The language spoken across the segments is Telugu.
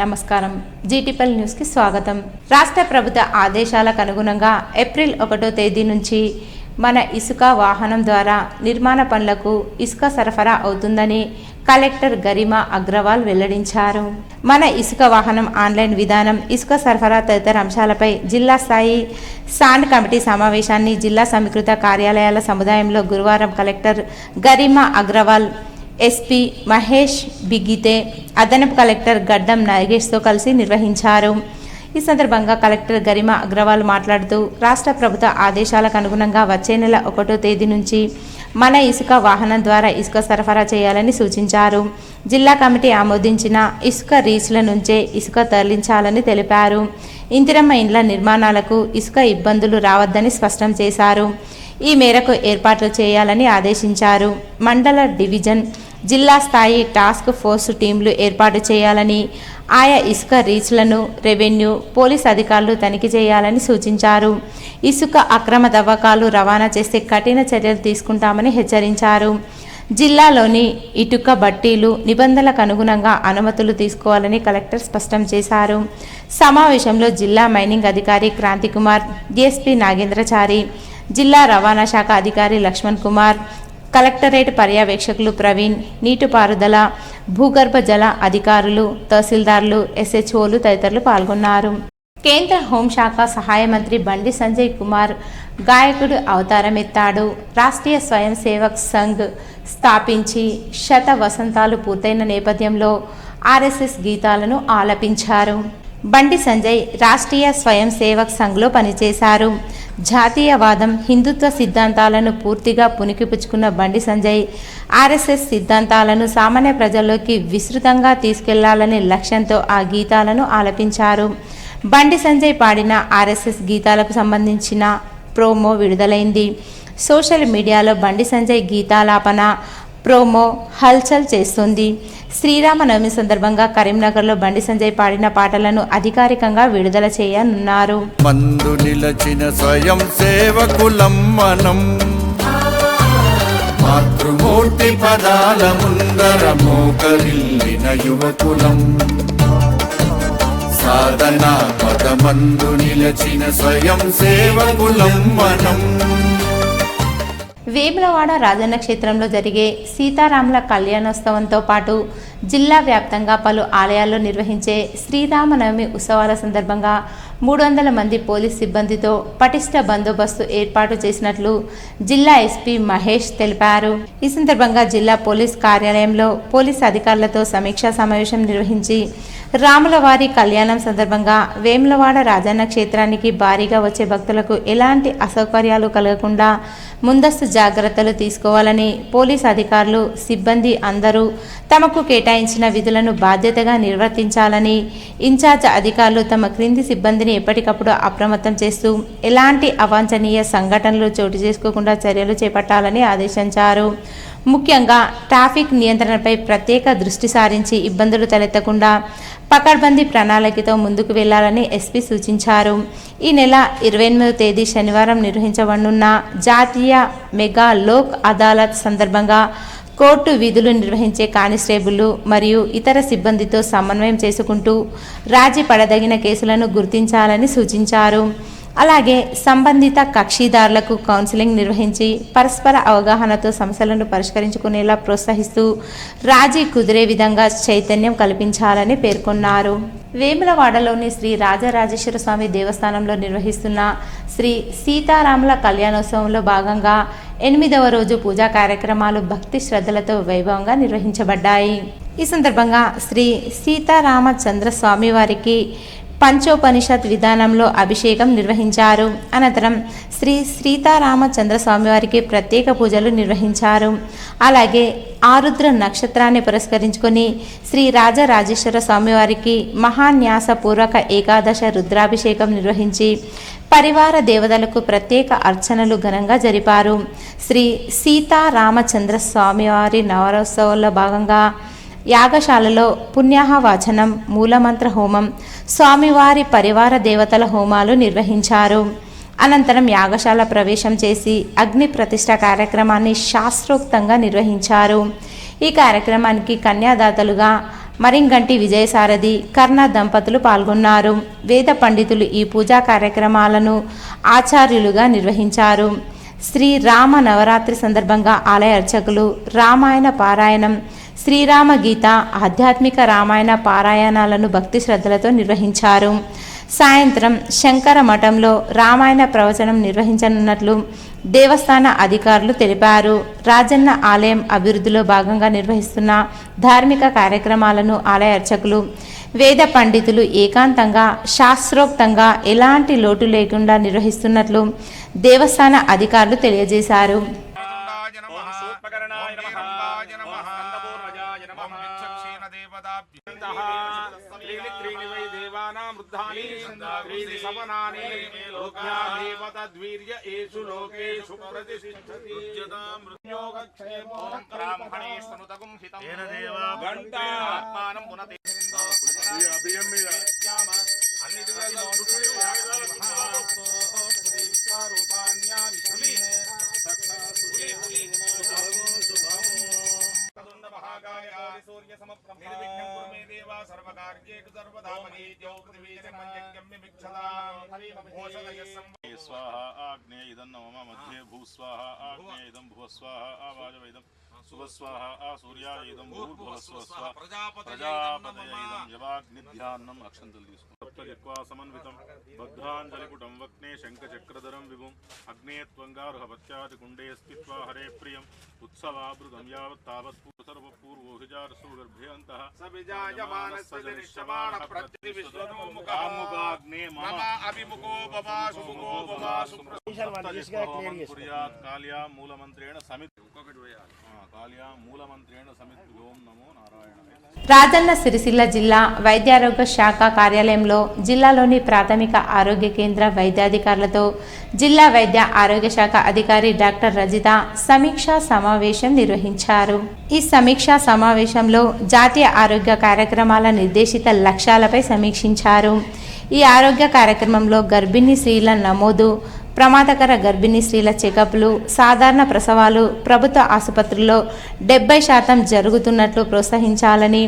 నమస్కారం. జీటీపల్ న్యూస్ కి స్వాగతం. రాష్ట్ర ప్రభుత్వ ఆదేశాలకు అనుగుణంగా ఏప్రిల్ 1వ తేదీ నుంచి మన ఇసుక వాహనం ద్వారా నిర్మాణ పనులకు ఇసుక సరఫరా అవుతుందని కలెక్టర్ గరిమా అగ్రవాల్ వెల్లడించారు. మన ఇసుక వాహనం ఆన్లైన్ విధానం, ఇసుక సరఫరా తదితర అంశాలపై జిల్లా స్థాయి సాండ్ కమిటీ సమావేశాన్ని జిల్లా సమీకృత కార్యాలయాల సముదాయంలో గురువారం కలెక్టర్ గరిమా అగ్రవాల్, ఎస్పీ మహేష్ బిగితే, అదనపు కలెక్టర్ గడ్డం నాగేష్తో కలిసి నిర్వహించారు. ఈ సందర్భంగా కలెక్టర్ గరిమా అగ్రవాల్ మాట్లాడుతూ రాష్ట్ర ప్రభుత్వ ఆదేశాలకు అనుగుణంగా వచ్చే నెల 1వ తేదీ నుంచి మన ఇసుక వాహనం ద్వారా ఇసుక సరఫరా చేయాలని సూచించారు. జిల్లా కమిటీ ఆమోదించిన ఇసుక రీచ్ల నుంచే ఇసుక తరలించాలని తెలిపారు. ఇందిరమ్మ ఇండ్ల నిర్మాణాలకు ఇసుక ఇబ్బందులు రావద్దని స్పష్టం చేశారు. ఈ మేరకు ఏర్పాట్లు చేయాలని ఆదేశించారు. మండల, డివిజన్, జిల్లా స్థాయి టాస్క్ ఫోర్స్ టీంలు ఏర్పాటు చేయాలని, ఆయా ఇసుక రీచ్లను రెవెన్యూ, పోలీస్ అధికారులు తనిఖీ చేయాలని సూచించారు. ఇసుక అక్రమ తవ్వకాలు రవాణా చేస్తే కఠిన చర్యలు తీసుకుంటామని హెచ్చరించారు. జిల్లాలోని ఇటుక బట్టీలు నిబంధనలకు అనుగుణంగా అనుమతులు తీసుకోవాలని కలెక్టర్ స్పష్టం చేశారు. సమావేశంలో జిల్లా మైనింగ్ అధికారి క్రాంతికుమార్, డిఎస్పీ నాగేంద్రచారి, జిల్లా రవాణా శాఖ అధికారి లక్ష్మణ్ కుమార్, కలెక్టరేట్ పర్యవేక్షకులు ప్రవీణ్, నీటిపారుదల, భూగర్భ జల అధికారులు, తహసీల్దార్లు, ఎస్హెచ్ఓలు తదితరులు పాల్గొన్నారు. కేంద్ర హోంశాఖ సహాయ మంత్రి బండి సంజయ్ కుమార్ గాయకుడు అవతారమెత్తాడు. రాష్ట్రీయ స్వయం సేవక్ సంఘ్ స్థాపించి 100 వసంతాలు పూర్తయిన నేపథ్యంలో ఆర్ఎస్ఎస్ గీతాలను ఆలపించారు. బండి సంజయ్ రాష్ట్రీయ స్వయం సేవక్ సంఘ్లో పనిచేశారు. జాతీయవాదం, హిందుత్వ సిద్ధాంతాలను పూర్తిగా పుణికిపుచ్చుకున్న బండి సంజయ్ ఆర్ఎస్ఎస్ సిద్ధాంతాలను సామాన్య ప్రజల్లోకి విస్తృతంగా తీసుకెళ్లాలనే లక్ష్యంతో ఆ గీతాలను ఆలపించారు. బండి సంజయ్ పాడిన ఆర్ఎస్ఎస్ గీతాలకు సంబంధించిన ప్రోమో విడుదలైంది. సోషల్ మీడియాలో బండి సంజయ్ గీతాలాపన ప్రోమో హల్చల్ చేస్తుంది. శ్రీరామనవమి సందర్భంగా కరీంనగర్లో బండి సంజయ్ పాడిన పాటలను అధికారికంగా విడుదల చేయనున్నారు. మందు నిలచిన స్వయం సేవకులం మనం, మాతృమూర్తి పదాల ముందర మోకరిల్లిన యువకులం, సాధనా పదమందు నిలచిన స్వయం సేవకులం మనం. వేములవాడ రాజన్న క్షేత్రంలో జరిగే సీతారాముల కళ్యాణోత్సవంతో పాటు జిల్లా వ్యాప్తంగా పలు ఆలయాల్లో నిర్వహించే శ్రీరామనవమి ఉత్సవాల సందర్భంగా 300 మంది పోలీస్ సిబ్బందితో పటిష్ట బందోబస్తు ఏర్పాటు చేసినట్లు జిల్లా ఎస్పీ మహేష్ తెలిపారు. ఈ సందర్భంగా జిల్లా పోలీస్ కార్యాలయంలో పోలీస్ అధికారులతో సమీక్షా సమావేశం నిర్వహించి రాములవారి కళ్యాణం సందర్భంగా వేములవాడ రాజన్న క్షేత్రానికి భారీగా వచ్చే భక్తులకు ఎలాంటి అసౌకర్యాలు కలగకుండా ముందస్తు జాగ్రత్తలు తీసుకోవాలని పోలీస్ అధికారులు, సిబ్బంది అందరూ తమకు కేటాయించిన విధులను బాధ్యతగా నిర్వర్తించాలని, ఇన్ఛార్జ్ అధికారులు తమ క్రింది సిబ్బందిని ఎప్పటికప్పుడు అప్రమత్తం చేస్తూ ఎలాంటి అవాంఛనీయ సంఘటనలు చోటు చేసుకోకుండా చర్యలు చేపట్టాలని ఆదేశించారు. ముఖ్యంగా ట్రాఫిక్ నియంత్రణపై ప్రత్యేక దృష్టి సారించి ఇబ్బందులు తలెత్తకుండా పకడ్బందీ ప్రణాళికతో ముందుకు వెళ్లాలని ఎస్పీ సూచించారు. ఈ నెల 28వ తేదీ శనివారం నిర్వహించబడనున్న జాతీయ మెగా లోక్ అదాలత్ సందర్భంగా కోర్టు విధులు నిర్వహించే కానిస్టేబుళ్లు మరియు ఇతర సిబ్బందితో సమన్వయం చేసుకుంటూ రాజీ పడదగిన కేసులను గుర్తించాలని సూచించారు. అలాగే సంబంధిత కక్షిదారులకు కౌన్సిలింగ్ నిర్వహించి పరస్పర అవగాహనతో సమస్యలను పరిష్కరించుకునేలా ప్రోత్సహిస్తూ రాజీ కుదిరే విధంగా చైతన్యం కల్పించాలని పేర్కొన్నారు. వేములవాడలోని శ్రీ రాజరాజేశ్వర స్వామి దేవస్థానంలో నిర్వహిస్తున్న శ్రీ సీతారాముల కళ్యాణోత్సవంలో భాగంగా 8వ రోజు పూజా కార్యక్రమాలు భక్తి శ్రద్ధలతో వైభవంగా నిర్వహించబడ్డాయి. ఈ సందర్భంగా శ్రీ సీతారామచంద్ర స్వామి వారికి పంచోపనిషత్ విధానంలో అభిషేకం నిర్వహించారు. అనంతరం శ్రీ సీతారామచంద్ర స్వామివారికి ప్రత్యేక పూజలు నిర్వహించారు. అలాగే ఆరుద్ర నక్షత్రాన్ని పురస్కరించుకొని శ్రీ రాజరాజేశ్వర స్వామివారికి మహాన్యాసపూర్వక ఏకాదశ రుద్రాభిషేకం నిర్వహించి పరివార దేవతలకు ప్రత్యేక అర్చనలు ఘనంగా జరిపారు. శ్రీ సీతారామచంద్ర స్వామివారి నవరోత్సవాల్లో భాగంగా యాగశాలలో పుణ్యాహవాచనం, మూలమంత్ర హోమం, స్వామివారి పరివార దేవతల హోమాలు నిర్వహించారు. అనంతరం యాగశాల ప్రవేశం చేసి అగ్ని ప్రతిష్ఠ కార్యక్రమాన్ని శాస్త్రోక్తంగా నిర్వహించారు. ఈ కార్యక్రమానికి కన్యాదాతలుగా మరింగంటి విజయసారథి, కర్ణ దంపతులు పాల్గొన్నారు. వేద పండితులు ఈ పూజా కార్యక్రమాలను ఆచార్యులుగా నిర్వహించారు. శ్రీ రామ నవరాత్రి సందర్భంగా ఆలయ అర్చకులు రామాయణ పారాయణం, శ్రీరామ గీత, ఆధ్యాత్మిక రామాయణ పారాయణాలను భక్తి శ్రద్ధలతో నిర్వహించారు. సాయంత్రం శంకర మఠంలో రామాయణ ప్రవచనం నిర్వహించనున్నట్లు దేవస్థాన అధికారులు తెలిపారు. రాజన్న ఆలయం అభివృద్ధిలో భాగంగా నిర్వహిస్తున్న ధార్మిక కార్యక్రమాలను ఆలయ అర్చకులు, వేద పండితులు ఏకాంతంగా శాస్త్రోక్తంగా ఎలాంటి లోటు లేకుండా నిర్వహిస్తున్నట్లు దేవస్థాన అధికారులు తెలియజేశారు. स्वाहा आग्नेय इदं नमः मध्ये भूस्वाहा आग्नेय इदं भुवस्वाहा आवाजवेदं सुभस्वाहा आसूर्याय इदं भूर्भुवस्वाहा प्रजापतये इदं जवाग्निध्यान्नम् अक्षन्तल सप्तजिह्वा समन्वितं भद्राञ्जलिपुटं वक्ने शङ्खचक्रधरं विभुम् अग्ने त्वङ्गारुहपत्यादिकुण्डे स्थित्वा हरे प्रियम् उत्सवाभृतं यावत् तावत् सर्वपूर्वोहिजारसो गर्भे अन्तः सविजायमानस्य प्रत्यविश्वमुखाग्ने मम अभिमुखो बभासुमुखो बभासुमुर्यात् काल्या मूलमन्त्रेण समित् काल्या मूलमन्त्रेण समित् ओम नमो नारायणाय. రాజన్న సిరిసిల్ల జిల్లా వైద్యారోగ్య శాఖ కార్యాలయంలో జిల్లాలోని ప్రాథమిక ఆరోగ్య కేంద్ర వైద్యాధికారులతో జిల్లా వైద్య ఆరోగ్య శాఖ అధికారి డాక్టర్ రజిత సమీక్షా సమావేశం నిర్వహించారు. ఈ సమీక్షా సమావేశంలో జాతీయ ఆరోగ్య కార్యక్రమాల నిర్దేశిత లక్ష్యాలపై సమీక్షించారు. ఈ ఆరోగ్య కార్యక్రమంలో గర్భిణీ స్త్రీల నమోదు, ప్రమాదకర గర్భిణీ స్త్రీల చెకప్లు, సాధారణ ప్రసవాలు ప్రభుత్వ ఆసుపత్రుల్లో 70% జరుగుతున్నట్లు ప్రోత్సహించాలని,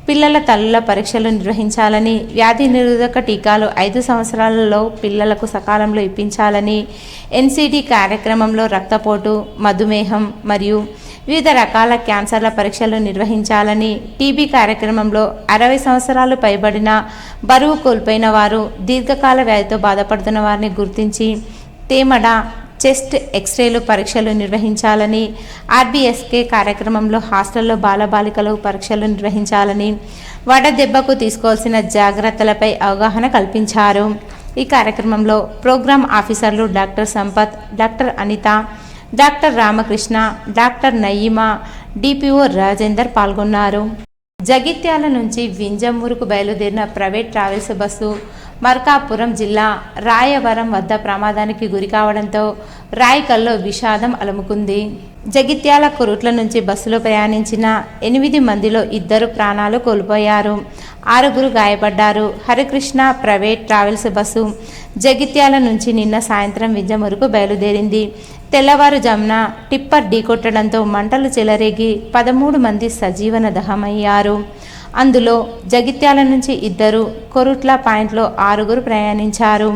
పిల్లల తల్లుల పరీక్షలు నిర్వహించాలని, వ్యాధి నిరోధక టీకాలు 5 సంవత్సరాలలో పిల్లలకు సకాలంలో ఇప్పించాలని, ఎన్సిడి కార్యక్రమంలో రక్తపోటు, మధుమేహం మరియు వివిధ రకాల క్యాన్సర్ల పరీక్షలు నిర్వహించాలని, టీబీ కార్యక్రమంలో 60 సంవత్సరాలు పైబడిన బరువు కోల్పోయిన వారు, దీర్ఘకాల వ్యాధితో బాధపడుతున్న వారిని గుర్తించి తేమడ, చెస్ట్ ఎక్స్రేలు పరీక్షలు నిర్వహించాలని, ఆర్బీఎస్కే కార్యక్రమంలో హాస్టల్లో బాలబాలికలు పరీక్షలు నిర్వహించాలని, వడదెబ్బకు తీసుకోవాల్సిన జాగ్రత్తలపై అవగాహన కల్పించారు. ఈ కార్యక్రమంలో ప్రోగ్రామ్ ఆఫీసర్లు doctor Sampath, doctor Anitha, doctor Ramakrishna, doctor Nayeema, DPO Rajender పాల్గొన్నారు. జగిత్యాల నుంచి వింజమూరుకు బయలుదేరిన ప్రైవేట్ ట్రావెల్స్ బస్సు మార్కాపురం జిల్లా రాయవరం వద్ద ప్రమాదానికి గురి కావడంతో రాయకల్లో విషాదం అలుముకుంది. జగిత్యాల కొరుట్ల నుంచి బస్సులో ప్రయాణించిన 8 మందిలో 2 ప్రాణాలు కోల్పోయారు, 6 గాయపడ్డారు. Harikrishna private travels bus Jagtial నుంచి నిన్న సాయంత్రం వింజమూరుకు బయలుదేరింది. తెల్లవారుజామున టిప్పర్ ఢీకొట్టడంతో మంటలు చెలరేగి 13 మంది సజీవన దహమయ్యారు. అందులో జగిత్యాల నుంచి 2, కొరుట్ల పాయింట్లో 6 ప్రయాణించారు.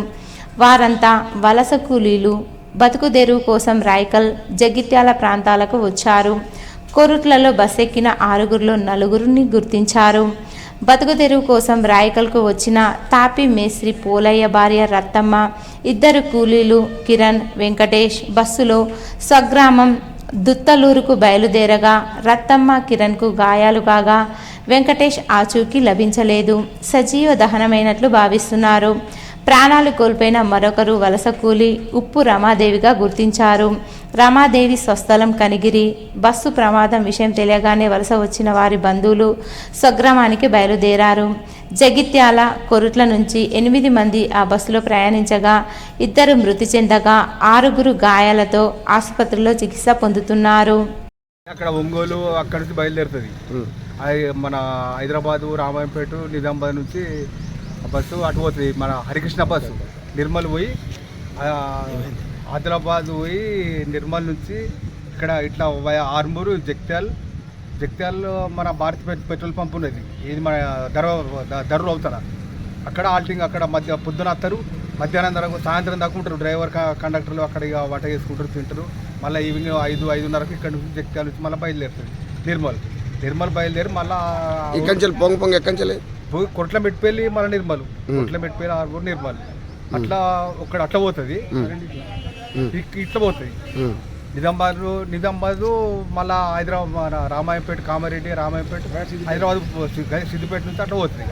వారంతా వలస కూలీలు. బతుకుదెరువు కోసం రాయకల్, జగిత్యాల ప్రాంతాలకు వచ్చారు. కొరుట్లలో బస్ ఎక్కిన 6లో 4 గుర్తించారు. బతుకుదెరువు కోసం రాయకల్కు వచ్చిన తాపి మేస్త్రి పోలయ్య భార్య రత్తమ్మ, 2 కూలీలు కిరణ్, వెంకటేష్ బస్సులో స్వగ్రామం దుత్తలూరుకు బయలుదేరగా రత్తమ్మ, కిరణ్కు గాయాలు కాగా వెంకటేష్ ఆచూకీ లభించలేదు. సజీవ దహనమైనట్లు భావిస్తున్నారు. ప్రాణాలు కోల్పోయిన మరొకరు వలస కూలి ఉప్పు రమాదేవిగా గుర్తించారు. రమాదేవి స్వస్థలం కనిగిరి. బస్సు ప్రమాదం విషయం తెలియగానే వలస వచ్చిన వారి బంధువులు స్వగ్రామానికి బయలుదేరారు. జగిత్యాల, కొరుట్ల నుంచి 8 మంది ఆ బస్సులో ప్రయాణించగా 2 మృతి చెందగా 6 గాయాలతో ఆసుపత్రిలో చికిత్స పొందుతున్నారు. అక్కడ ఒంగోలు అక్కడ నుంచి బయలుదేరుతుంది. అది మన హైదరాబాదు, రామాయంపేట, నిజామాబాద్ నుంచి బస్సు అటు పోతుంది. మన హరికృష్ణ బస్సు నిర్మల్ పోయి ఆదిలాబాద్ పోయి నిర్మల్ నుంచి ఇక్కడ ఇట్లా ఆర్మూరు, జగిత్యాల, జగిత్యాలలో మన భారత్ పెట్రోల్ పంప్ ఉన్నది, ఇది మన ధరలు అవుతారా, అక్కడ ఆల్టింగ్, అక్కడ పొద్దున వస్తారు, మధ్యాహ్నం దాకా సాయంత్రం దాకా ఉంటారు డ్రైవర్ కండక్టర్లు, అక్కడ ఇక వంట చేసుకుంటారు, తింటారు. మళ్ళీ ఈవినింగ్ 5-5:30కి ఇక్కడ నుంచి జగిత్యాల నుంచి మళ్ళీ బయలుదేరుతుంది నిర్మల్ బయలుదేరి మళ్ళీ ఇక్కడి పొంగి ఎక్కడి కొట్ల మెట్టిపల్లి మళ్ళీ నిర్మల్, కొట్ల మెట్టిపల్లి ఆరుగురు నిర్మల్, అట్లా అట్లా పోతుంది, ఇట్లా పోతుంది నిజామాబాద్ మళ్ళీ హైదరాబాద్ రామాయంపేట, కామారెడ్డి, రామాయంపేట, హైదరాబాద్, సిద్దిపేట నుంచి అట్లా పోతుంది.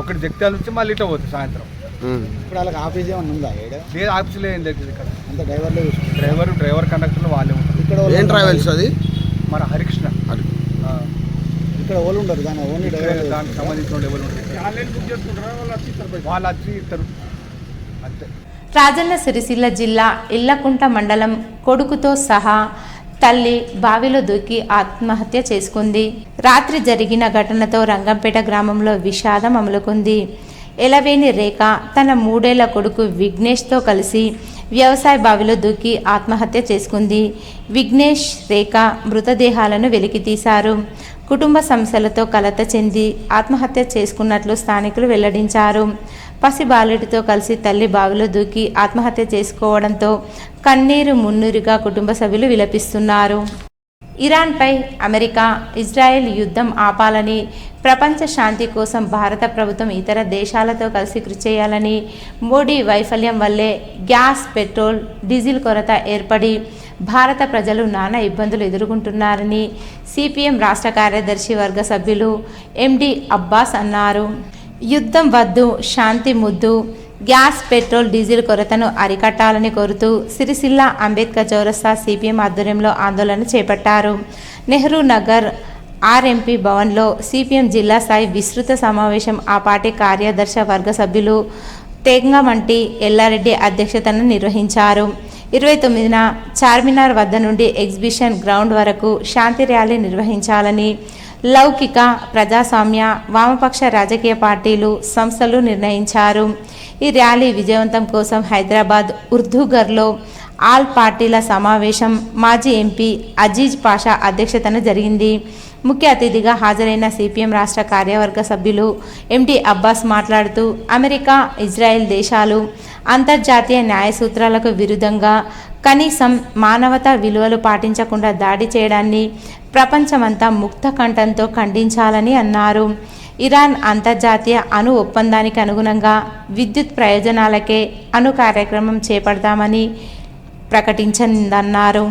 ఒకటి జగిత్యాల నుంచి మళ్ళీ ఇట్లా పోతుంది సాయంత్రం. ఇప్పుడు వాళ్ళకి ఆఫీస్ ఏమన్నా ఉందా? లేదు, ఆఫీసులో ఏం లేదు ఇక్కడ. అంత డ్రైవర్ కండక్టర్లు వాళ్ళే ఉంటారు. ఇక్కడ ఏం ట్రావెల్స్ అది? మన హరికృష్ణ. ఇక్కడ ఎవరు ఉండరు, దానికి సంబంధించిన ఎవరు ఉంటారు, వాళ్ళు వచ్చి ఇస్తారు అంతే. రాజన్న సిరిసిల్ల జిల్లా ఇళ్లకుంట మండలం కొడుకుతో సహా తల్లి బావిలో దూకి ఆత్మహత్య చేసుకుంది. రాత్రి జరిగిన ఘటనతో రంగంపేట గ్రామంలో విషాదం అమలుకుంది. ఎలవేని రేఖ తన 3 ఏళ్ల కొడుకు విఘ్నేష్తో కలిసి వ్యవసాయ బావిలో దూకి ఆత్మహత్య చేసుకుంది. విఘ్నేష్, రేఖ మృతదేహాలను వెలికితీశారు. కుటుంబ సమస్యలతో కలత చెంది ఆత్మహత్య చేసుకున్నట్లు స్థానికులు వెల్లడించారు. పసి బాలుడితో కలిసి తల్లి బావిలో దూకి ఆత్మహత్య చేసుకోవడంతో కన్నీరు మున్నీరుగా కుటుంబ సభ్యులు విలపిస్తున్నారు. ఇరాన్పై అమెరికా, ఇజ్రాయెల్ యుద్ధం ఆపాలని, ప్రపంచ శాంతి కోసం భారత ప్రభుత్వం ఇతర దేశాలతో కలిసి కృషి చేయాలని, మోడీ వైఫల్యం వల్లే గ్యాస్, పెట్రోల్, డీజిల్ కొరత ఏర్పడి భారత ప్రజలు నానా ఇబ్బందులు ఎదుర్కొంటున్నారని సిపిఎం రాష్ట్ర కార్యదర్శి వర్గ సభ్యులు ఎండి అబ్బాస్ అన్నారు. యుద్ధం వద్దు, శాంతి ముద్దు, గ్యాస్, పెట్రోల్, డీజిల్ కొరతను అరికట్టాలని కోరుతూ సిరిసిల్ల అంబేద్కర్ చౌరస్తా సిపిఎం ఆధ్వర్యంలో ఆందోళన చేపట్టారు. నెహ్రూ నగర్ ఆర్ఎంపీ భవన్లో సిపిఎం జిల్లా స్థాయి విస్తృత సమావేశం ఆ పార్టీ కార్యదర్శి వర్గ సభ్యులు తెంగమంటి ఎల్లారెడ్డి అధ్యక్షతన నిర్వహించారు. 29న చార్మినార్ వద్ద నుండి ఎగ్జిబిషన్ గ్రౌండ్ వరకు శాంతి ర్యాలీ నిర్వహించాలని లౌకిక, ప్రజాస్వామ్య, వామపక్ష రాజకీయ పార్టీలు, సంస్థలు నిర్ణయించారు. ఈ ర్యాలీ విజయవంతం కోసం హైదరాబాద్ ఉర్దూగర్లో ఆల్ పార్టీల సమావేశం మాజీ ఎంపీ అజీజ్ పాషా అధ్యక్షతన జరిగింది. ముఖ్య అతిథిగా హాజరైన సిపిఎం రాష్ట్ర కార్యవర్గ సభ్యులు ఎండి అబ్బాస్ మాట్లాడుతూ అమెరికా, ఇజ్రాయెల్ దేశాలు అంతర్జాతీయ న్యాయ సూత్రాలకు విరుద్ధంగా కనీసం మానవతా విలువలు పాటించకుండా దాడి చేయడాన్ని ప్రపంచమంతా ముక్త కంఠంతో ఖండించాలని అన్నారు. ఇరాన్ అంతర్జాతీయ అణు ఒప్పందానికి అనుగుణంగా విద్యుత్ ప్రయోజనాలకే అణు కార్యక్రమం చేపడతామని ప్రకటించిందన్నారు.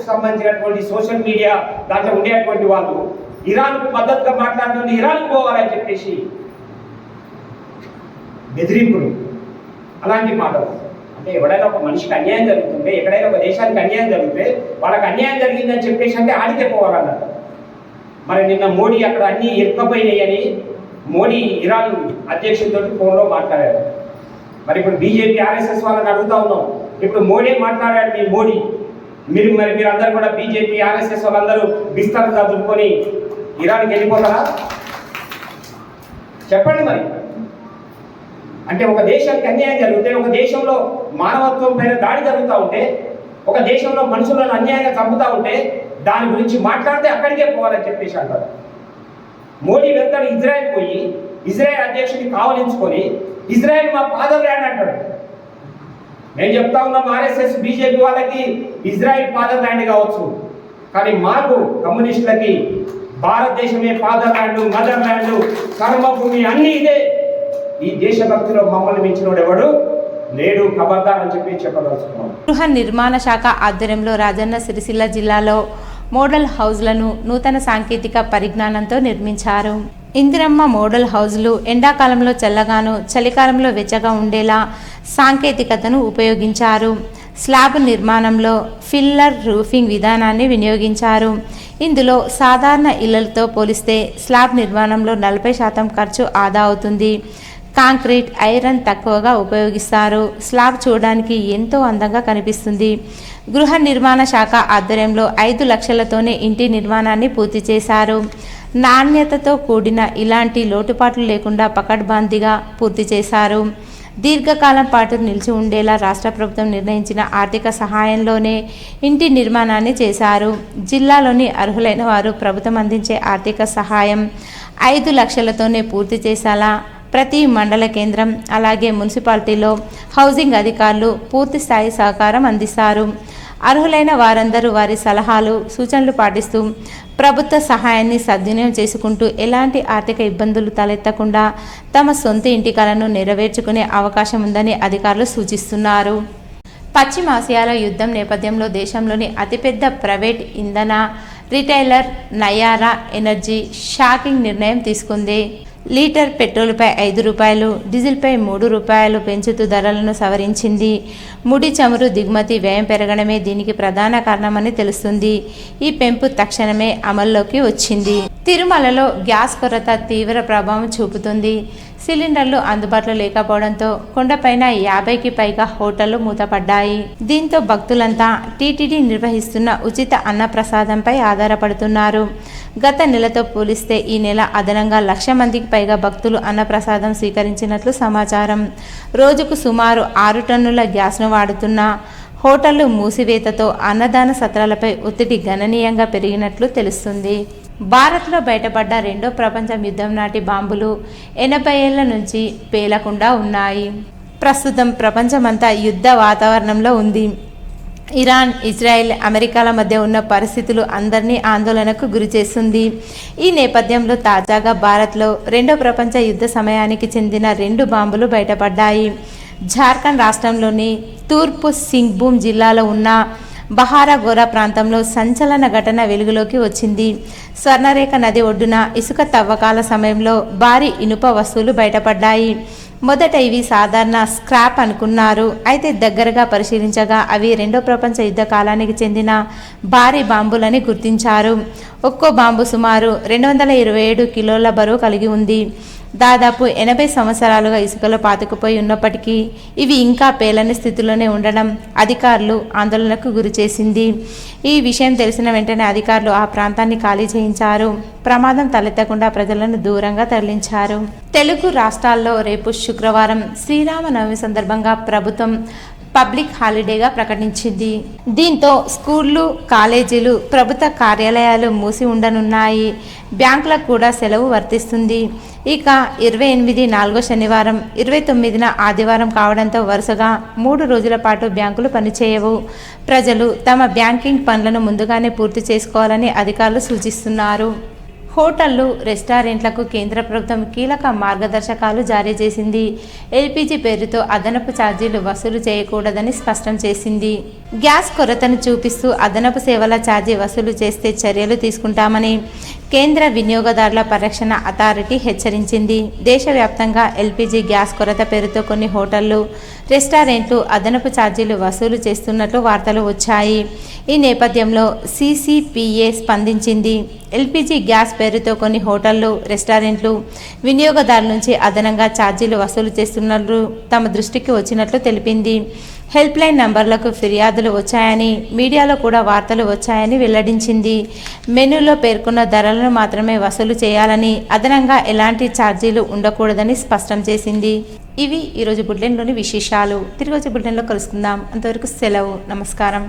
సంబంధించినటువంటి సోషల్ మీడియా దాంట్లో ఉండేటువంటి వాళ్ళు ఇరాన్కు మద్దతుగా మాట్లాడుతుంది, ఇరాన్కు పోవాలని చెప్పేసి బెదిరింపులు, అలాంటి మాటలు. అంటే ఎవడైనా ఒక మనిషికి అన్యాయం జరుగుతుంటే, ఎక్కడైనా ఒక దేశానికి అన్యాయం జరిగితే వాళ్ళకి అన్యాయం జరిగిందని చెప్పేసి అంటే ఆడితే పోవాలన్నారు. మరి నిన్న మోడీ అక్కడ అన్ని ఇరుక్కపోయినాయి అని మోడీ ఇరాన్ అధ్యక్షుడితో ఫోన్లో మాట్లాడారు. మరి ఇప్పుడు బీజేపీ, ఆర్ఎస్ఎస్ వాళ్ళని అడుగుతా ఉన్నాం, ఇప్పుడు మోడీ మాట్లాడాడు, మీ మోడీ మీరందరూ కూడా బీజేపీ, ఆర్ఎస్ఎస్ వాళ్ళందరూ బిస్తర్ చదువుకొని ఇరాన్కి వెళ్ళిపోతారా? చెప్పండి. మరి అంటే ఒక దేశానికి అన్యాయం జరిగితే, ఒక దేశంలో మానవత్వం పైన దాడి జరుగుతూ ఉంటే, ఒక దేశంలో మనుషులను అన్యాయంగా చంపుతూ ఉంటే దాని గురించి మాట్లాడితే అక్కడికే పోవాలని చెప్పేసి అంటారు. మోడీ వెళ్తాడు ఇజ్రాయెల్, పోయి ఇజ్రాయెల్ అధ్యక్షుడిని కావలించుకొని ఇజ్రాయెల్ మా ఫాదర్ ల్యాండ్ అంటాడు. నేను చెప్తా ఉన్నాం, ఆర్ఎస్ఎస్, బీజేపీ వాళ్ళకి ఇజ్రాయెల్ ఫాదర్ ల్యాండ్ కావచ్చు, కానీ మాకు కమ్యూనిస్టులకి భారతదేశమే ఫాదర్ ల్యాండ్, మదర్ ల్యాండ్, కర్మభూమి అన్నీ ఇదే. ఈ దేశభక్తిలో మమ్మల్ని మించినోడు ఎవడు లేడు, ఖబర్దార్ అని చెప్పి చెప్పదలుచుకున్నాం. గృహ నిర్మాణ శాఖ ఆధ్వర్యంలో రాజన్న సిరిసిల్ల జిల్లాలో మోడల్ హౌజ్లను నూతన సాంకేతిక పరిజ్ఞానంతో నిర్మించారు. ఇందిరమ్మ మోడల్ హౌజ్లు ఎండాకాలంలో చల్లగాను, చలికాలంలో వెచ్చగా ఉండేలా సాంకేతికతను ఉపయోగించారు. స్లాబ్ నిర్మాణంలో ఫిల్లర్ రూఫింగ్ విధానాన్ని వినియోగించారు. ఇందులో సాధారణ ఇళ్లతో పోలిస్తే స్లాబ్ నిర్మాణంలో 40% ఖర్చు ఆదా అవుతుంది. కాంక్రీట్, ఐరన్ తక్కువగా ఉపయోగిస్తారు. స్లాబ్ చూడడానికి ఎంతో అందంగా కనిపిస్తుంది. గృహ నిర్మాణ శాఖ ఆధ్వర్యంలో 5 లక్షలతోనే ఇంటి నిర్మాణాన్ని పూర్తి చేశారు. నాణ్యతతో కూడిన ఇలాంటి లోటుపాట్లు లేకుండా పకడ్బందీగా పూర్తి చేశారు. దీర్ఘకాలం పాటు నిలిచి ఉండేలా రాష్ట్ర ప్రభుత్వం నిర్ణయించిన ఆర్థిక సహాయంలోనే ఇంటి నిర్మాణాన్ని చేశారు. జిల్లాలోని అర్హులైన వారు ప్రభుత్వం అందించే ఆర్థిక సహాయం 5 లక్షలతోనే పూర్తి చేసేలా ప్రతి మండల కేంద్రం అలాగే మున్సిపాలిటీలో హౌసింగ్ అధికారులు పూర్తి స్థాయి సహకారం అందిస్తారు. అర్హులైన వారందరూ వారి సలహాలు సూచనలు పాటిస్తూ ప్రభుత్వ సహాయాన్ని సద్వినియోగం చేసుకుంటూ ఎలాంటి ఆర్థిక ఇబ్బందులు తలెత్తకుండా తమ సొంత ఇంటి కలను నెరవేర్చుకునే అవకాశం ఉందని అధికారులు సూచిస్తున్నారు. పశ్చిమాసియాలో యుద్ధం నేపథ్యంలో దేశంలోని అతిపెద్ద ప్రైవేట్ ఇంధన రిటైలర్ నయారా ఎనర్జీ షాకింగ్ నిర్ణయం తీసుకుంది. లీటర్ పెట్రోల్పై 5 రూపాయలు, డీజిల్పై 3 రూపాయలు పెంచుతూ ధరలను సవరించింది. ముడి చమురు దిగుమతి వ్యయం పెరగడమే దీనికి ప్రధాన కారణమని తెలుస్తుంది. ఈ పెంపు తక్షణమే అమల్లోకి వచ్చింది. తిరుమలలో గ్యాస్ కొరత తీవ్ర ప్రభావం చూపుతుంది. సిలిండర్లు అందుబాటులో లేకపోవడంతో కొండపైన 50కి పైగా హోటళ్లు మూతపడ్డాయి. దీంతో భక్తులంతా టీటీడీ నిర్వహిస్తున్న ఉచిత అన్నప్రసాదంపై ఆధారపడుతున్నారు. గత నెలతో పోలిస్తే ఈ నెల అదనంగా 1,00,000 మందికి పైగా భక్తులు అన్నప్రసాదం స్వీకరించినట్లు సమాచారం. రోజుకు సుమారు 6 టన్నుల గ్యాస్ను వాడుతున్న హోటళ్లు మూసివేతతో అన్నదాన సత్రాలపై ఒత్తిడి గణనీయంగా పెరిగినట్లు తెలుస్తుంది. భారత్లో బయటపడ్డ రెండో ప్రపంచ యుద్ధం నాటి బాంబులు 80 ఏళ్ల నుంచి పేలకుండా ఉన్నాయి. ప్రస్తుతం ప్రపంచమంతా యుద్ధ వాతావరణంలో ఉంది. ఇరాన్, ఇజ్రాయెల్, అమెరికాల మధ్య ఉన్న పరిస్థితులు అందరినీ ఆందోళనకు గురిచేస్తుంది. ఈ నేపథ్యంలో తాజాగా భారత్లో రెండో ప్రపంచ యుద్ధ సమయానికి చెందిన 2 బాంబులు బయటపడ్డాయి. జార్ఖండ్ రాష్ట్రంలోని తూర్పు సింగ్భూమ్ జిల్లాలో ఉన్న బహారాగోరా ప్రాంతంలో సంచలన ఘటన వెలుగులోకి వచ్చింది. స్వర్ణరేఖ నది ఒడ్డున ఇసుక తవ్వకాల సమయంలో భారీ ఇనుప వస్తువులు బయటపడ్డాయి. మొదట ఇవి సాధారణ స్క్రాప్ అనుకున్నారు. అయితే దగ్గరగా పరిశీలించగా అవి రెండో ప్రపంచ యుద్ధ కాలానికి చెందిన భారీ బాంబులని గుర్తించారు. ఒక్కో బాంబు సుమారు 227 కిలోల బరువు కలిగి ఉంది. దాదాపు 80 సంవత్సరాలుగా ఇసుకలో పాతుకుపోయి ఉన్నప్పటికీ ఇవి ఇంకా పేలని స్థితిలోనే ఉండడం అధికారులు ఆందోళనకు గురిచేసింది. ఈ విషయం తెలిసిన వెంటనే అధికారులు ఆ ప్రాంతాన్ని ఖాళీ చేయించారు. ప్రమాదం తలెత్తకుండా ప్రజలను దూరంగా తరలించారు. తెలుగు రాష్ట్రాల్లో రేపు శుక్రవారం శ్రీరామనవమి సందర్భంగా ప్రభుత్వం పబ్లిక్ హాలిడేగా ప్రకటించింది. దీంతో స్కూళ్లు, కాలేజీలు, ప్రభుత్వ కార్యాలయాలు మూసి ఉండనున్నాయి. బ్యాంకులకు కూడా సెలవు వర్తిస్తుంది. ఇక 28 4వ శనివారం, 29న ఆదివారం కావడంతో వరుసగా 3 రోజుల పాటు బ్యాంకులు పనిచేయవు. ప్రజలు తమ బ్యాంకింగ్ పనులను ముందుగానే పూర్తి చేసుకోవాలని అధికారులు సూచిస్తున్నారు. హోటళ్లు, రెస్టారెంట్లకు కేంద్ర ప్రభుత్వం కీలక మార్గదర్శకాలు జారీ చేసింది. ఎల్పీజీ పేరుతో అదనపు ఛార్జీలు వసూలు చేయకూడదని స్పష్టం చేసింది. గ్యాస్ కొరతను చూపిస్తూ అదనపు సేవల ఛార్జీ వసూలు చేస్తే చర్యలు తీసుకుంటామని కేంద్ర వినియోగదారుల పరిరక్షణ అథారిటీ హెచ్చరించింది. దేశవ్యాప్తంగా ఎల్పీజీ గ్యాస్ కొరత పేరుతో కొన్ని హోటళ్లు, రెస్టారెంట్లు అదనపు ఛార్జీలు వసూలు చేస్తున్నట్లు వార్తలు వచ్చాయి. ఈ నేపథ్యంలో సీసీపీఏ స్పందించింది. ఎల్పీజీ గ్యాస్ పేరుతో కొన్ని హోటళ్లు, రెస్టారెంట్లు వినియోగదారుల నుంచి అదనంగా ఛార్జీలు వసూలు చేస్తున్నట్లు తమ దృష్టికి వచ్చినట్లు తెలిపింది. హెల్ప్ లైన్ నంబర్లకు ఫిర్యాదులు వచ్చాయని, మీడియాలో కూడా వార్తలు వచ్చాయని వెల్లడించింది. మెనూలో పేర్కొన్న ధరలను మాత్రమే వసూలు చేయాలని, అదనంగా ఎలాంటి ఛార్జీలు ఉండకూడదని స్పష్టం చేసింది. ఇవి ఈరోజు బులెటిన్లోని విశేషాలు. తిరిగి వచ్చే బులెటిన్లో కలుసుకుందాం. అంతవరకు సెలవు. నమస్కారం.